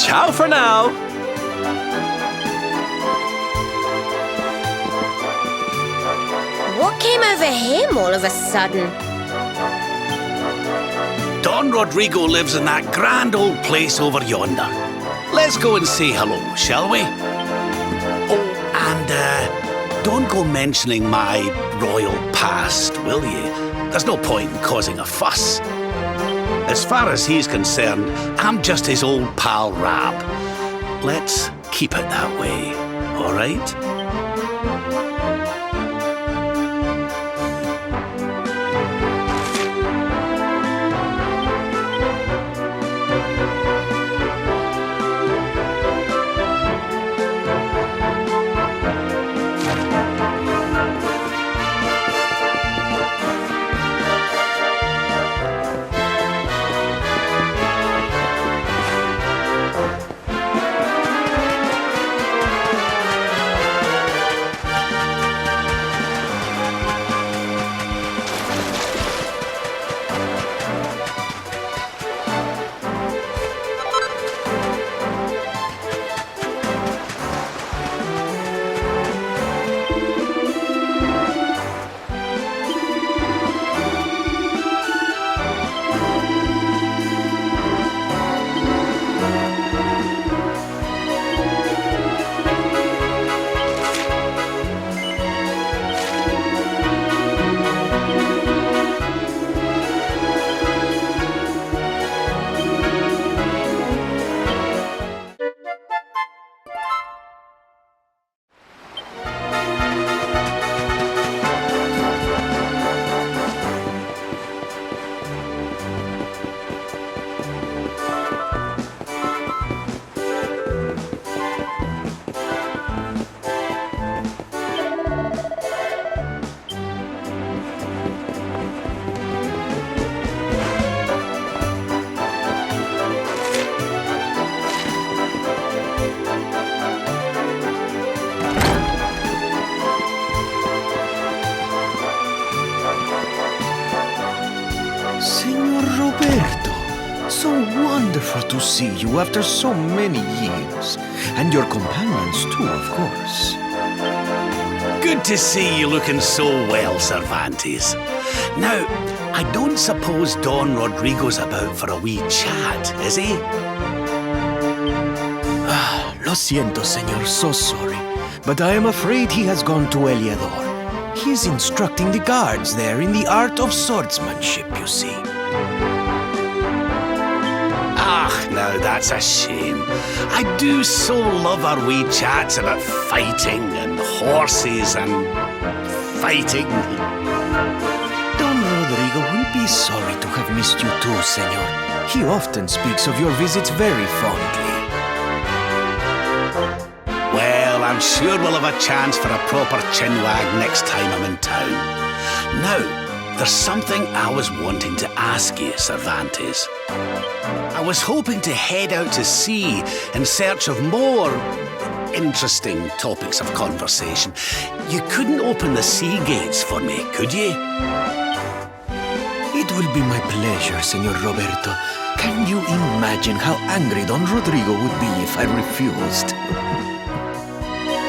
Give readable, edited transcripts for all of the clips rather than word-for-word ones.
Ciao for now. What came over him all of a sudden? Don Rodrigo lives in that grand old place over yonder. Let's go and say hello, shall we? Oh, and don't go mentioning my royal past, will you? There's no point in causing a fuss. As far as he's concerned, I'm just his old pal Rab. Let's keep it that way, all right? Signor Roberto, so wonderful to see you after so many years. And your companions too, of course. Good to see you looking so well, Cervantes. Now, I don't suppose Don Rodrigo's about for a wee chat, is he? Lo siento, señor, so sorry. But I am afraid he has gone to Eliador. He is instructing the guards there in the art of swordsmanship, you see. Ah, now that's a shame. I do so love our wee chats about fighting and horses and fighting. Don Rodrigo will be sorry to have missed you too, senor. He often speaks of your visits very fondly. Well, I'm sure we'll have a chance for a proper chinwag next time I'm in town. Now, there's something I was wanting to ask you, Cervantes. I was hoping to head out to sea in search of more interesting topics of conversation. You couldn't open the sea gates for me, could you? It will be my pleasure, Senor Roberto. Can you imagine how angry Don Rodrigo would be if I refused?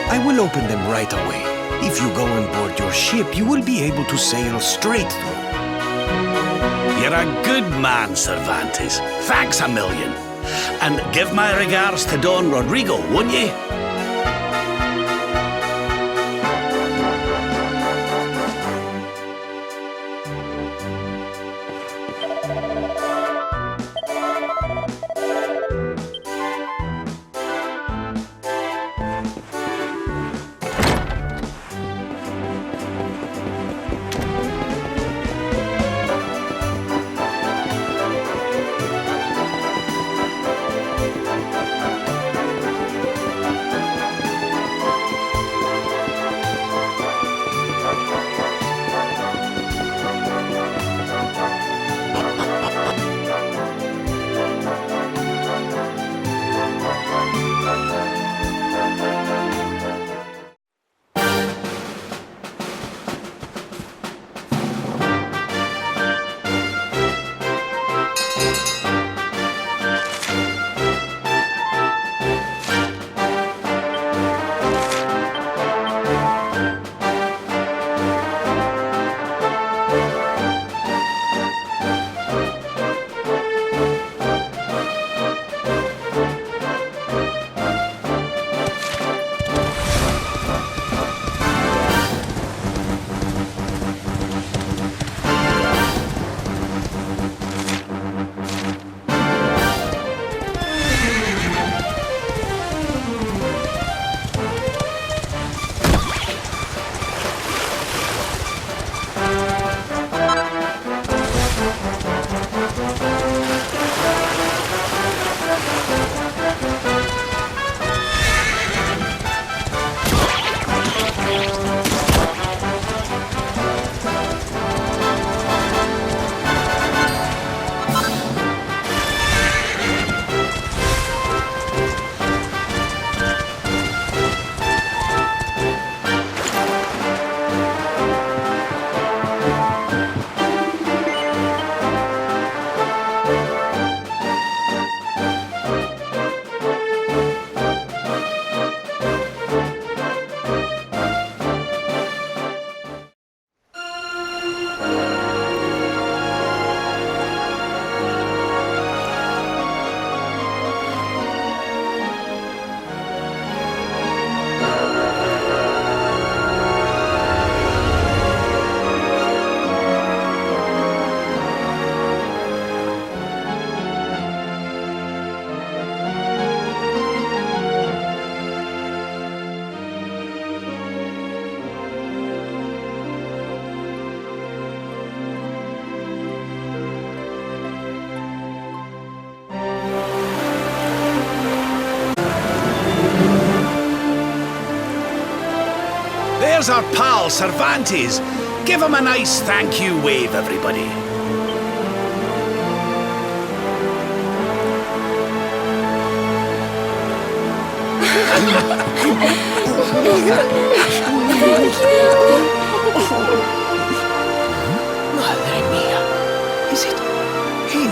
I will open them right away. If you go on board your ship, you will be able to sail straight through. You're a good man, Cervantes. Thanks a million. And give my regards to Don Rodrigo, won't you? was our pal, Cervantes. Give him a nice thank you wave, everybody. Madre mía. Is it him?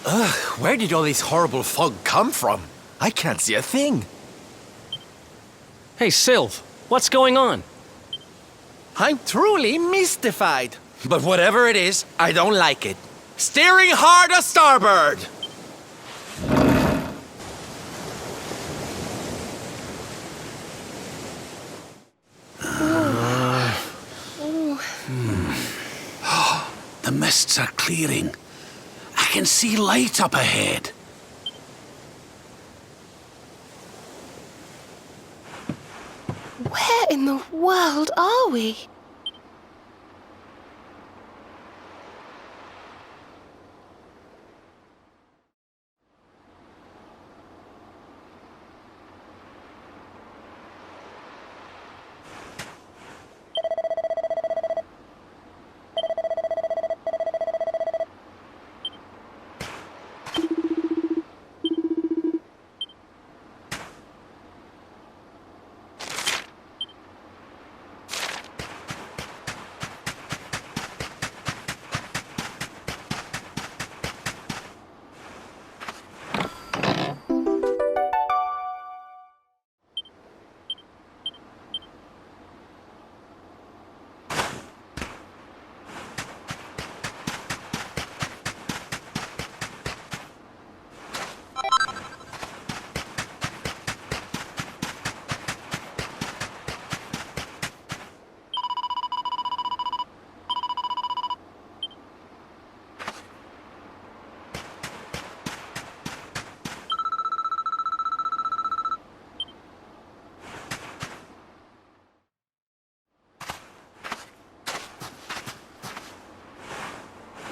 Ugh, where did all this horrible fog come from? I can't see a thing. Hey, Sylv, what's going on? I'm truly mystified. But whatever it is, I don't like it. Steering hard a starboard! The mists are clearing. I can see light up ahead. Where in the world are we?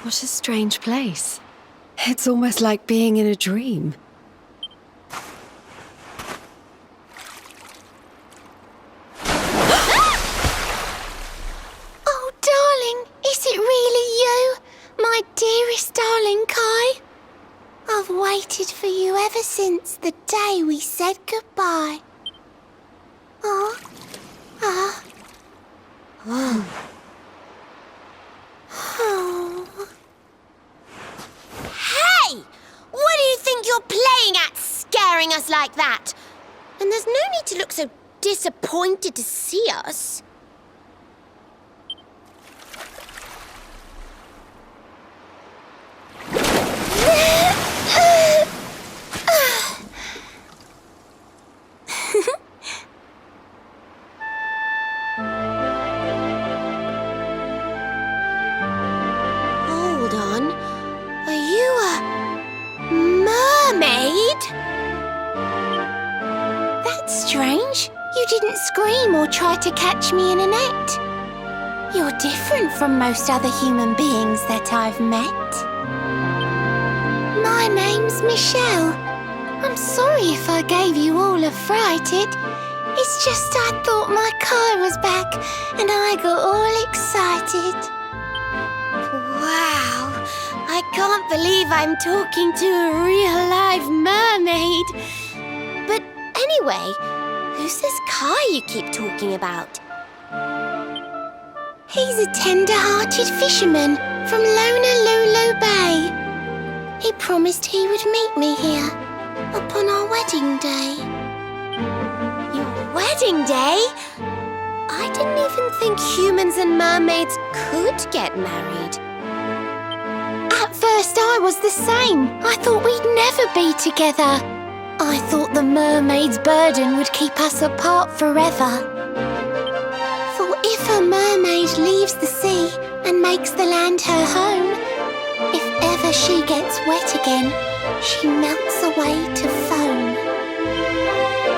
What a strange place. It's almost like being in a dream. Oh, darling, is it really you? My dearest darling Kai? I've waited for you ever since the day we said goodbye. Oh. Ah. Oh. Oh. Hey! What do you think you're playing at, scaring us like that? And there's no need to look so disappointed to see us. Hold on. Are you a mermaid? You didn't scream or try to catch me in a net. You're different from most other human beings that I've met. My name's Michelle. I'm sorry if I gave you all a fright. It's just I thought my Kai was back and I got all excited. Wow, I can't believe I'm talking to a real live mermaid. But anyway, who's this Kai you keep talking about? He's a tender-hearted fisherman from Lonalulu Bay. He promised he would meet me here upon our wedding day. Your wedding day? I didn't even think humans and mermaids could get married. At first I was the same. I thought we'd never be together. I thought the mermaid's burden would keep us apart forever. For if a mermaid leaves the sea and makes the land her home, if ever she gets wet again, she melts away to foam.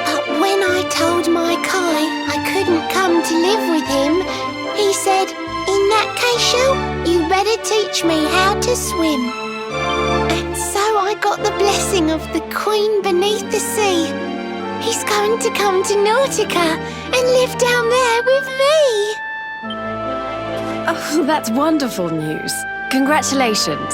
But when I told my Kai I couldn't come to live with him, he said, "In that case, Shell, you better teach me how to swim." And so I got the blessing of the Queen beneath the sea. He's going to come to Nautica and live down there with me. Oh, that's wonderful news. Congratulations.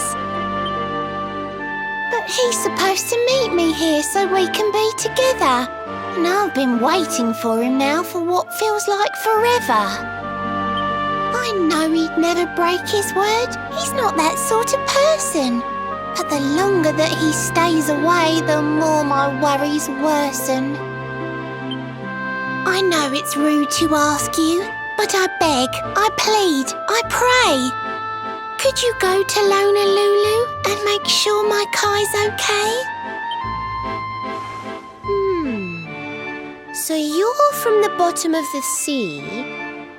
But he's supposed to meet me here so we can be together. And I've been waiting for him now for what feels like forever. I know he'd never break his word. He's not that sort of person. But the longer that he stays away, the more my worries worsen. I know it's rude to ask you, but I beg, I plead, I pray. Could you go to Lonalulu and make sure my Kai's okay? So you're from the bottom of the sea,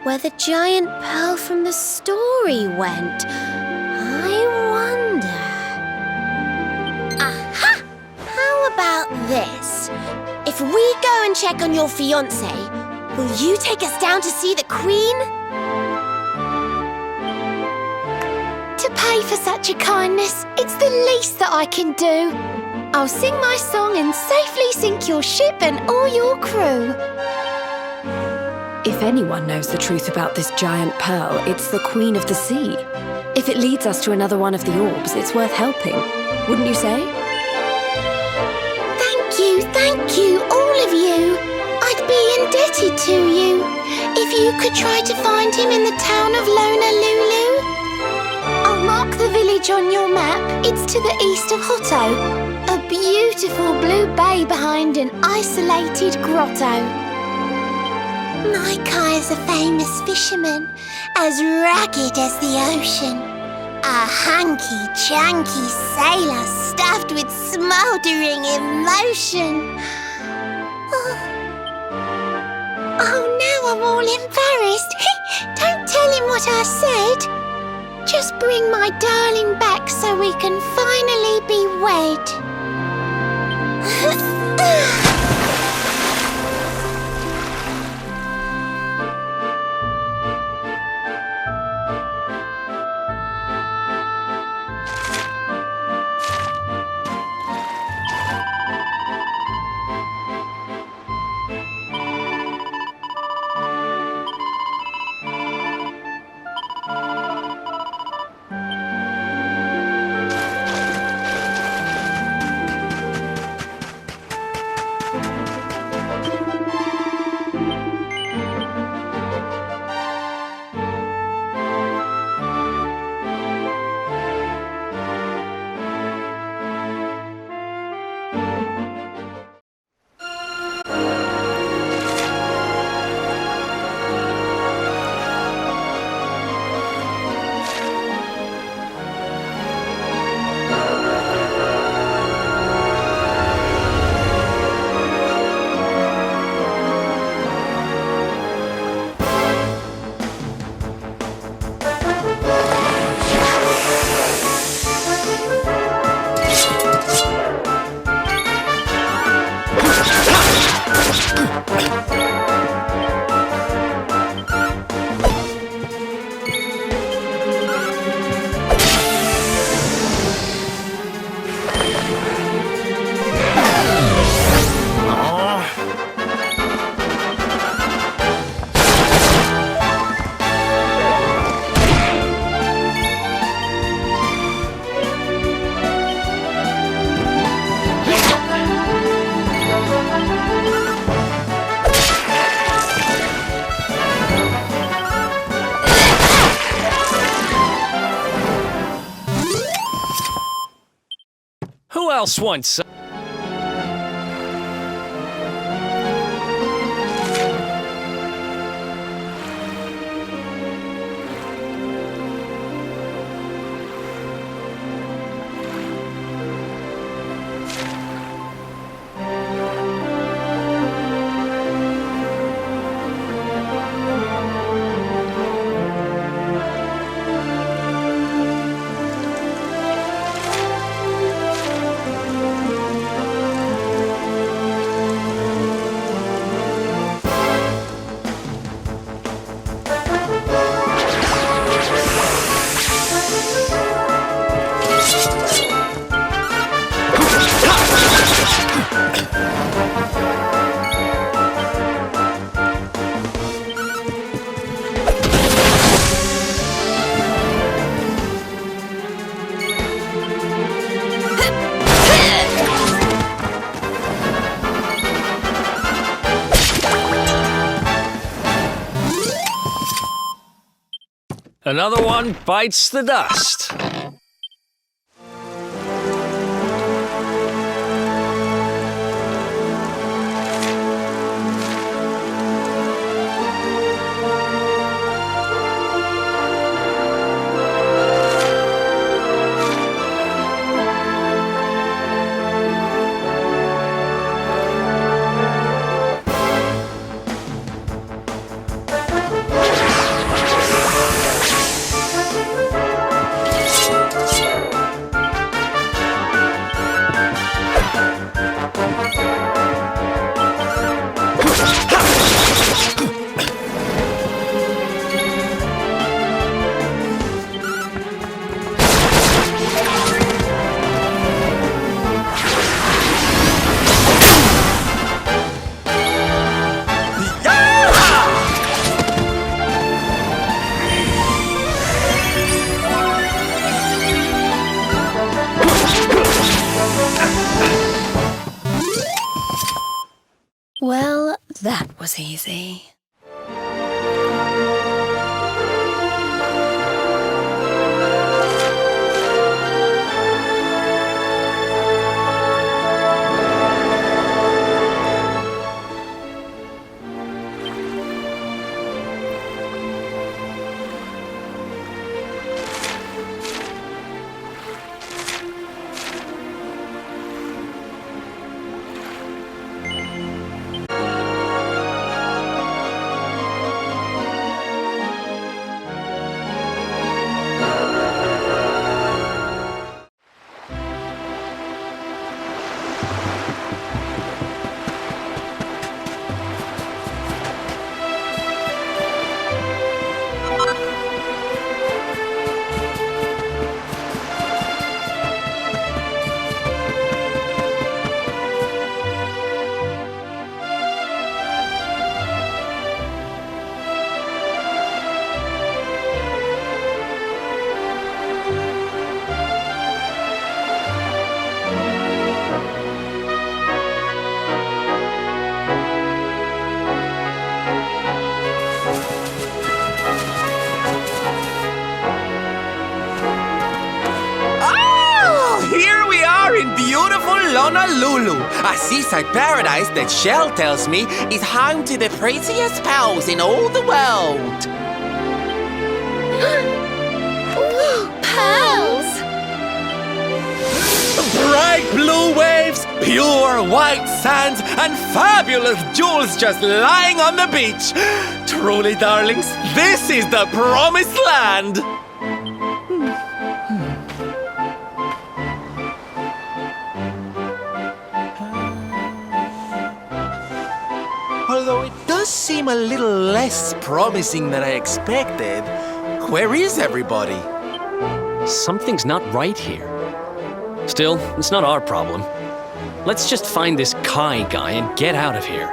where the giant pearl from the story went. I wonder... Aha! How about this? If we go and check on your fiancé, will you take us down to see the Queen? To pay for such a kindness, it's the least that I can do. I'll sing my song and safely sink your ship and all your crew. If anyone knows the truth about this giant pearl, it's the Queen of the Sea. If it leads us to another one of the orbs, it's worth helping. Wouldn't you say? Thank you, all of you. I'd be indebted to you. If you could try to find him in the town of Lonalulu. I'll mark the village on your map. It's to the east of Hotto. A beautiful blue bay behind an isolated grotto. My Kai is a famous fisherman, as rugged as the ocean. A hanky-chanky sailor stuffed with smouldering emotion. Oh, now I'm all embarrassed. Don't tell him what I said. Just bring my darling back so we can finally be wed. else once. Another one bites the dust. Well, that was easy. Beautiful Lonalulu, a seaside paradise that Shell tells me is home to the prettiest pearls in all the world. Pearls! Bright blue waves, pure white sands, and fabulous jewels just lying on the beach. Truly, darlings, this is the promised land. Although it does seem a little less promising than I expected, where is everybody? Something's not right here. Still, it's not our problem. Let's just find this Kai guy and get out of here.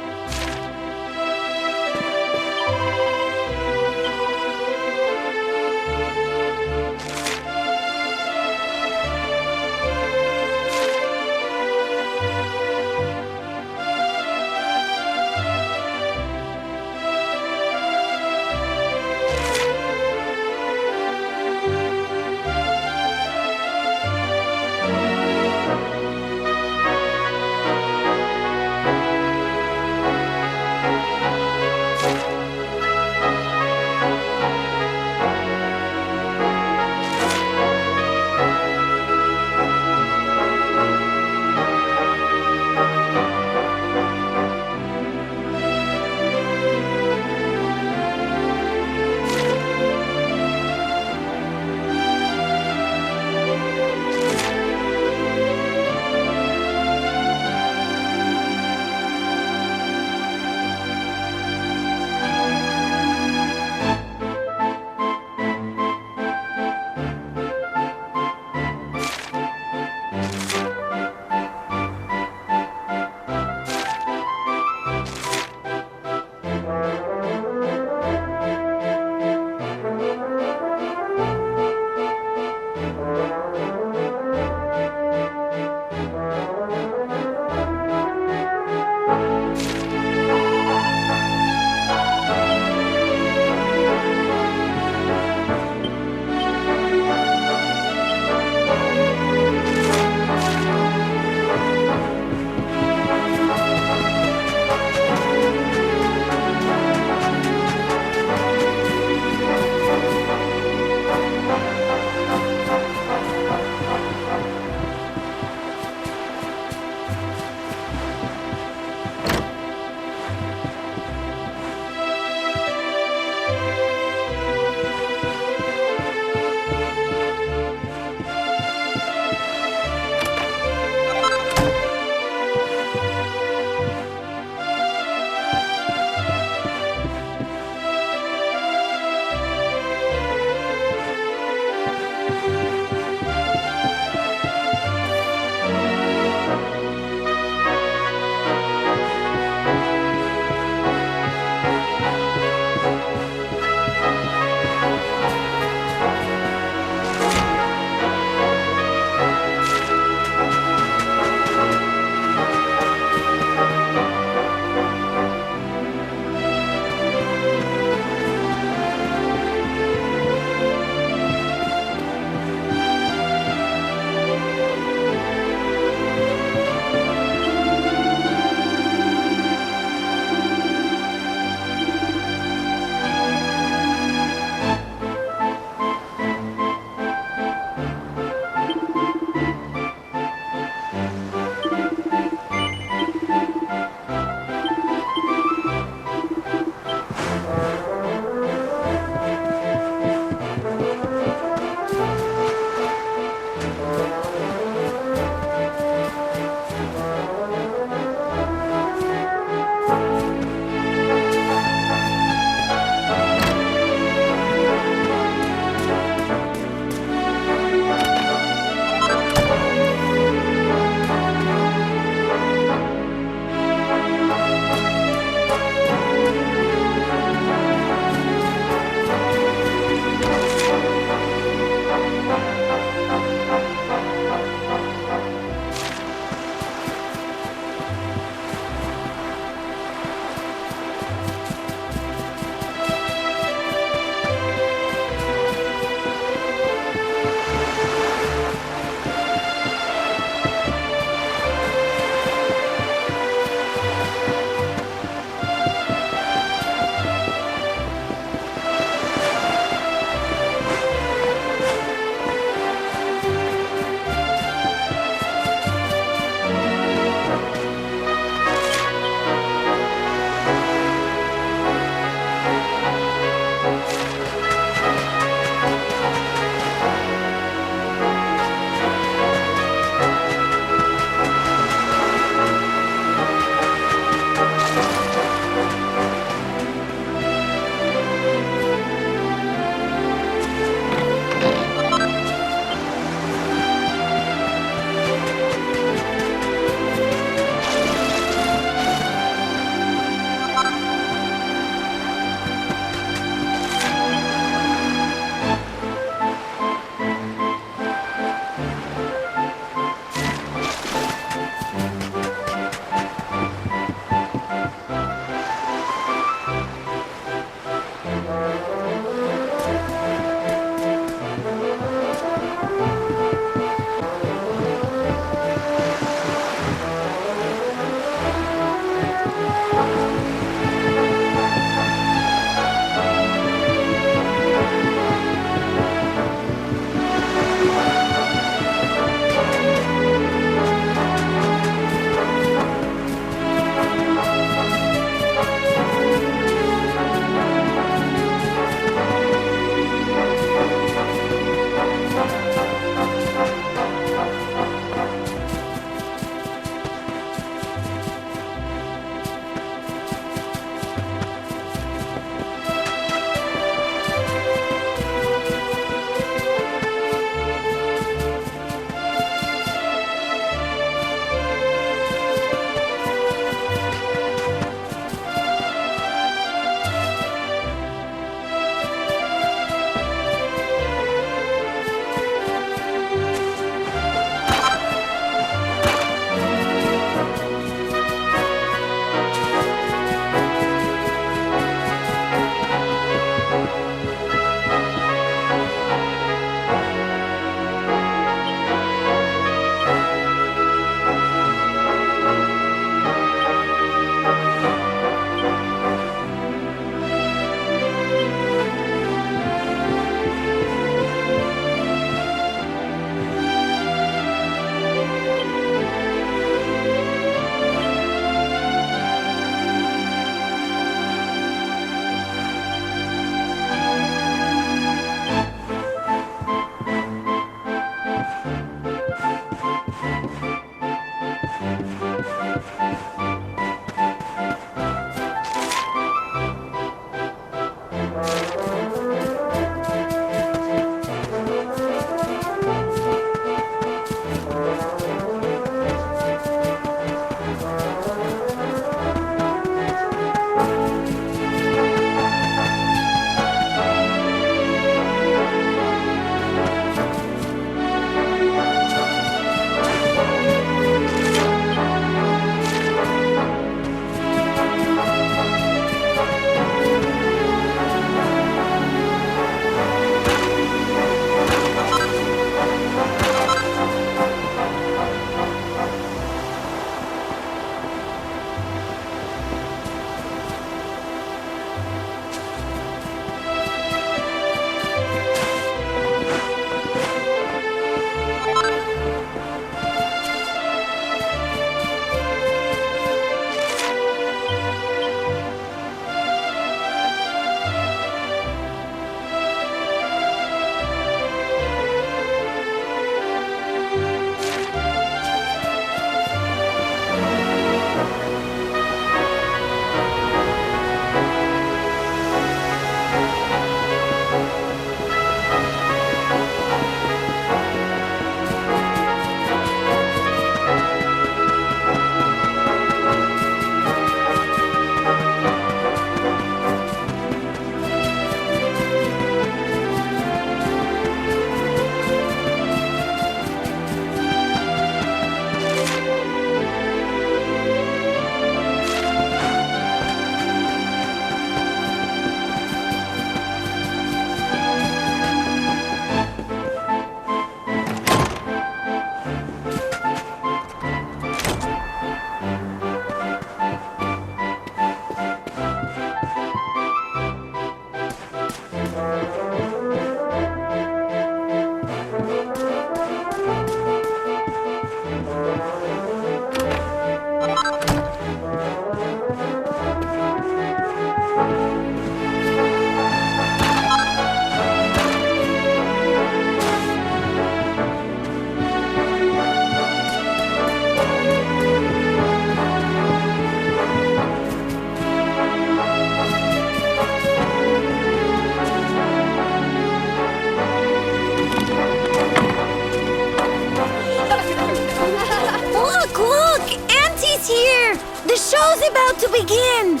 Look! Auntie's here! The show's about to begin!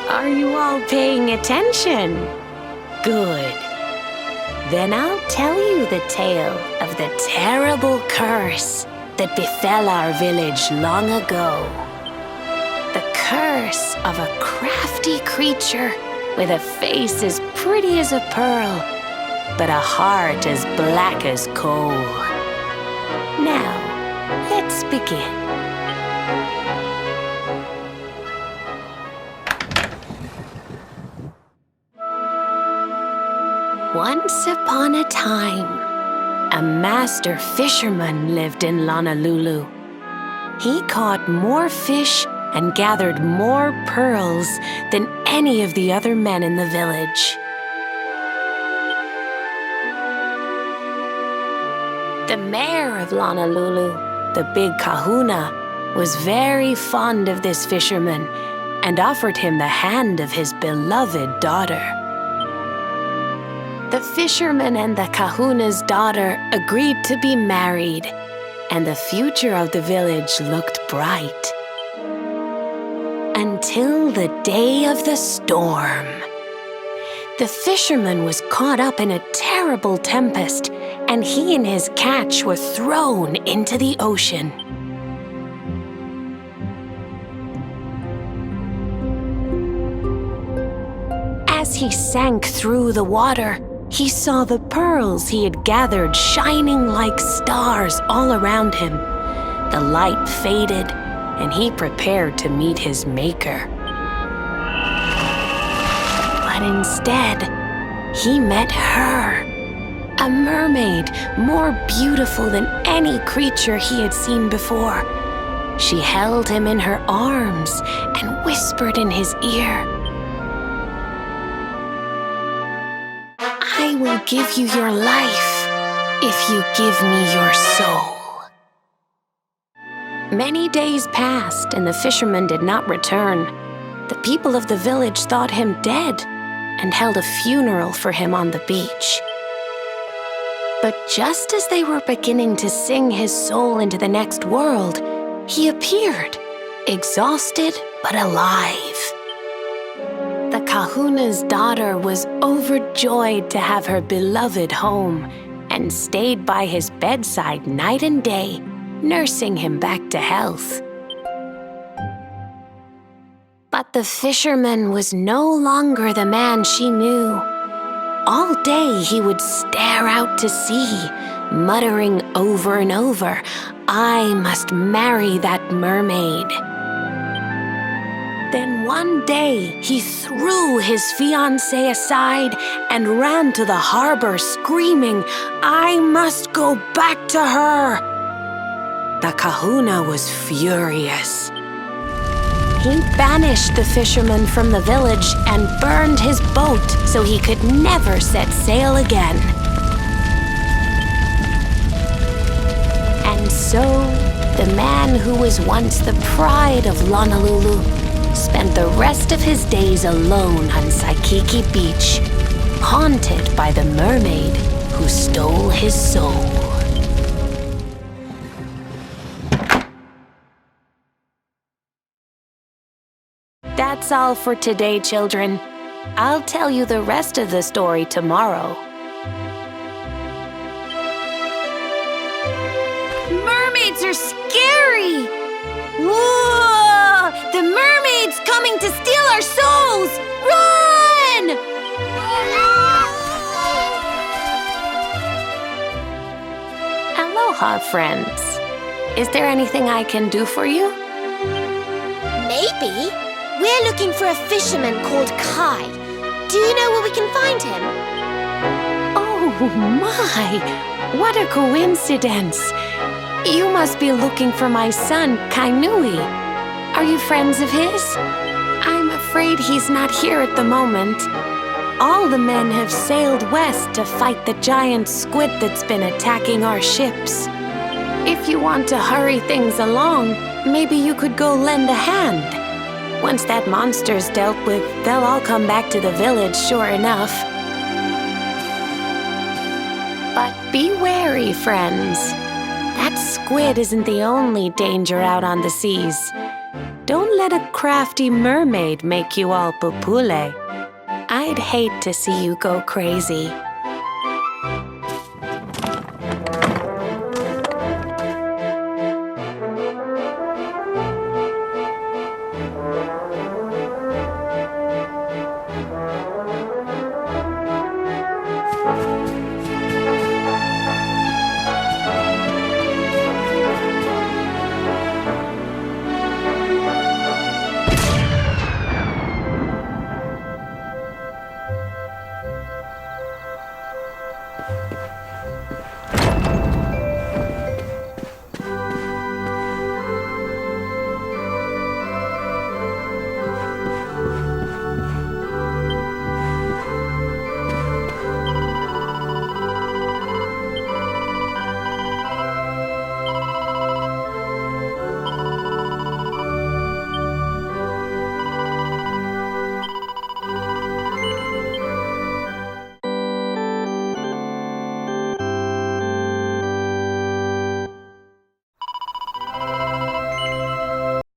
Are you all paying attention? Good. Then I'll tell you the tale of the terrible curse that befell our village long ago. The curse of a crafty creature with a face as pretty as a pearl, but a heart as black as coal. Now, let's begin. Once upon a time, a master fisherman lived in Lonalulu. He caught more fish and gathered more pearls than any of the other men in the village. The mayor of Lonalulu, the big kahuna, was very fond of this fisherman and offered him the hand of his beloved daughter. The fisherman and the kahuna's daughter agreed to be married, and the future of the village looked bright. Until the day of the storm. The fisherman was caught up in a terrible tempest, and he and his catch were thrown into the ocean. As he sank through the water, he saw the pearls he had gathered shining like stars all around him. The light faded, and he prepared to meet his maker. But instead, he met her, a mermaid more beautiful than any creature he had seen before. She held him in her arms and whispered in his ear, "I will give you your life if you give me your soul." Many days passed, and the fisherman did not return. The people of the village thought him dead and held a funeral for him on the beach. But just as they were beginning to sing his soul into the next world, he appeared, exhausted but alive. The kahuna's daughter was overjoyed to have her beloved home and stayed by his bedside night and day, nursing him back to health. But the fisherman was no longer the man she knew. All day he would stare out to sea, muttering over and over, "I must marry that mermaid." Then one day he threw his fiancée aside and ran to the harbor screaming, "I must go back to her." The kahuna was furious. He banished the fisherman from the village and burned his boat so he could never set sail again. And so, the man who was once the pride of Lonalulu spent the rest of his days alone on Saikiki Beach, haunted by the mermaid who stole his soul. That's all for today, children. I'll tell you the rest of the story tomorrow. Mermaids are scary! Whoa! The mermaid's coming to steal our souls! Run! Aloha, friends. Is there anything I can do for you? Maybe. We're looking for a fisherman called Kai. Do you know where we can find him? Oh my! What a coincidence! You must be looking for my son, Kainui. Are you friends of his? I'm afraid he's not here at the moment. All the men have sailed west to fight the giant squid that's been attacking our ships. If you want to hurry things along, maybe you could go lend a hand. Once that monster's dealt with, they'll all come back to the village, sure enough. But be wary, friends. That squid isn't the only danger out on the seas. Don't let a crafty mermaid make you all pupule. I'd hate to see you go crazy.